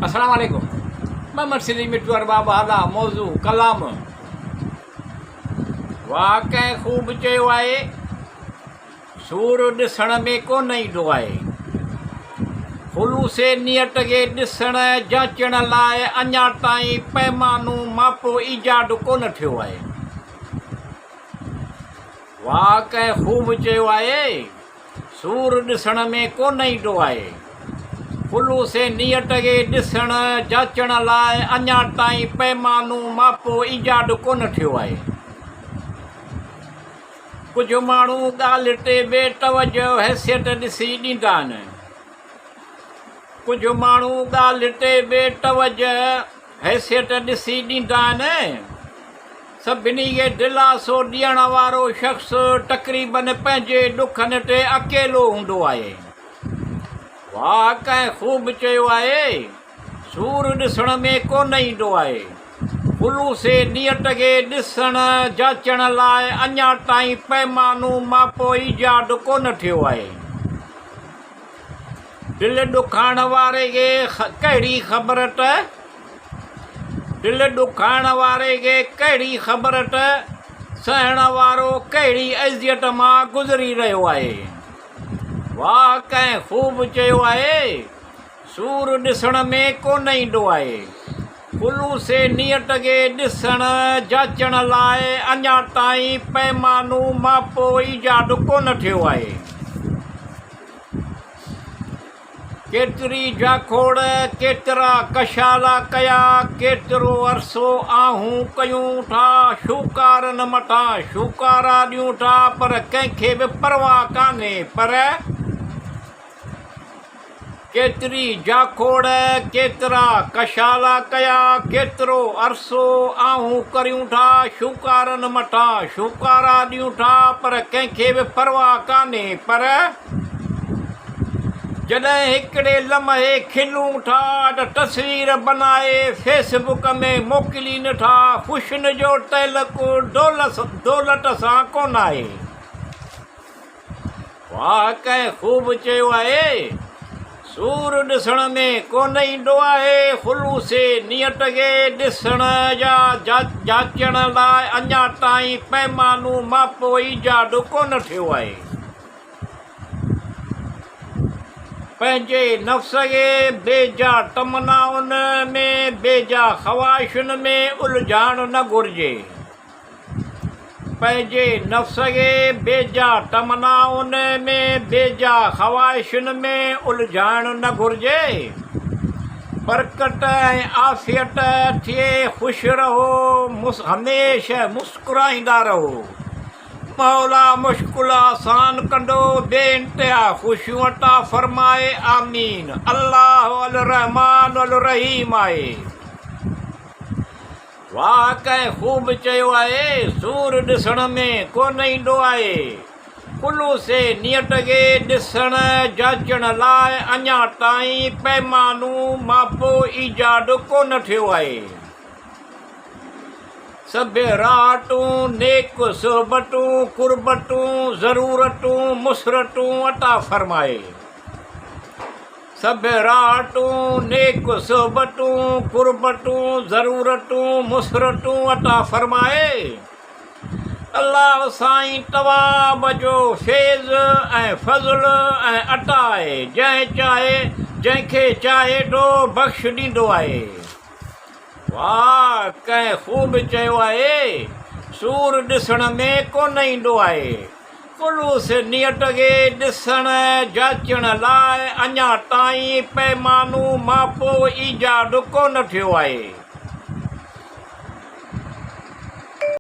अस्सलाम वालेकुम। मोहम्मद सिद्दीक़ मिट्टू अरबाब आला मौज़ू कलाम। वाक़ई ख़ूब चयो आहे, सूर ॾिसण में कोन ईंदो आहे। ख़ुलूसे नियत खे ॾिसण जांचण लाइ अञा ताईं पैमानो मापो ईजाद कोन थियो आहे। वाक़ई ख़ूब चयो आहे, सूर ॾिसण में कोन ईंदो आहे। ख़ुलूसे नियत खे ॾिसण जांचण लाइ अञा ताईं पैमानो मापो ईजाद कोन थियो आहे। कुझु माण्हू ॻाल्हि ते बेतवजो हैसियत ॾिसी ॾींदा आहिनि। कुझु माण्हू ॻाल्हि ते बेतवजो हैसियत ॾिसी ॾींदा आहिनि। सभिनी खे दिलासो ॾियण वारो शख़्स तक़रीबन पंहिंजे ॾुखनि ते अकेलो हूंदो आहे। वाक़ई ख़ूब चयो आहे, सूर ॾिसण में कोन ईंदो आहे। ख़ुलूसे नियत खे ॾिसण जांचण लाइ अञा ताईं पैमानो मापो ईजाद कोन थियो आहे। दिलि ॾुखाइण वारे खे कहिड़ी ख़बर त दिलि ॾुखाइण वारे खे कहिड़ी ख़बर त सहण वारो कहिड़ी अज़ियत मां गुज़री रहियो आहे। वाक़ई ख़ूब चयो आहे, सूर ॾिसण में कोन ईंदो आहे। ख़ुलूसे नियत खे ॾिसण जांचण लाइ अञा ताईं पैमानो मापो ईजाद कोन थियो आहे। केतिरी जाखोड़ केतिरा कशाला कया, केतिरो अरसो आहूं कयूं था शूकारनि मथां शूकारा ॾियूं था, पर कंहिंखे बि परवाह कान्हे। पर केतिरी जाखोड़ केतिरा कशाला कया, केतिरो अरसो आहूं करियूं था शूकारनि मथां शूकारा ॾियूं था, पर कंहिंखे बि परवाह कान्हे। पर जॾहिं हिकिड़े लम्हे खिलूं था त तस्वीर बनाए फेसबुक में मोकिलीनि था, ख़ुशियुनि जो तइलुक़ु दौलत सां कोन आहे। वाक़ई ख़ूब चयो आहे, सूर ॾिसण में कोन ईंदो आहे। ख़ुलूसे नियत खे ॾिसण जांचण लाइ अञा ताईं पैमानो मापो ईजाद कोन थियो आहे। पंहिंजे नफ़्स खे बेजा तमनाउनि में बेजा ख़्वाहिशुनि में उलझाइणु न घुरिजे। पंहिंजे नफ़्स खे बेजा तमनाउनि में बेजा ख़्वाहिशुनि में उलझाइणु न घुरिजे। बरकत ऐं आफ़ियत थिए, ख़ुशि रहो, हमेशह मुस्कुराईंदा रहो। मौला मुश्किल आसान कंदो, बेइंतिहा ख़ुशियूं अता फ़रमाए। आमीन। अल्लाह अल रहमान अल रहीम आहे। वाक़ई ख़ूब चयो आहे, सूर ॾिसण में कोन ईंदो आहे। ख़ुलूसे नियत खे ॾिसण जांचण लाइ अञा ताईं पैमानो मापो ईजाद कोन थियो आहे। सभु राहतूं नेक सोहबतूं कुर्बतूं ज़रूरतूं मुसरतूं अता फ़रमाए। सभु राहतूं नेक सोहबतूं कुर्बतूं ज़रूरतूं मुसरतूं अता फ़रमाए। अल्लाह साईं तवाब जो फैज़ ऐं फज़ल ऐं अता आहे। जंहिंखे चाहे थो बख़्श ॾींदो आहे। वाक़ई ख़ूब चयो आहे, सूर ॾिसण में कोन ईंदो आहे। ख़ुलूस नियत खे ॾिसण जांचण लाइ अञा ताईं पैमानो मापो ईजाद कोन थियो आहे।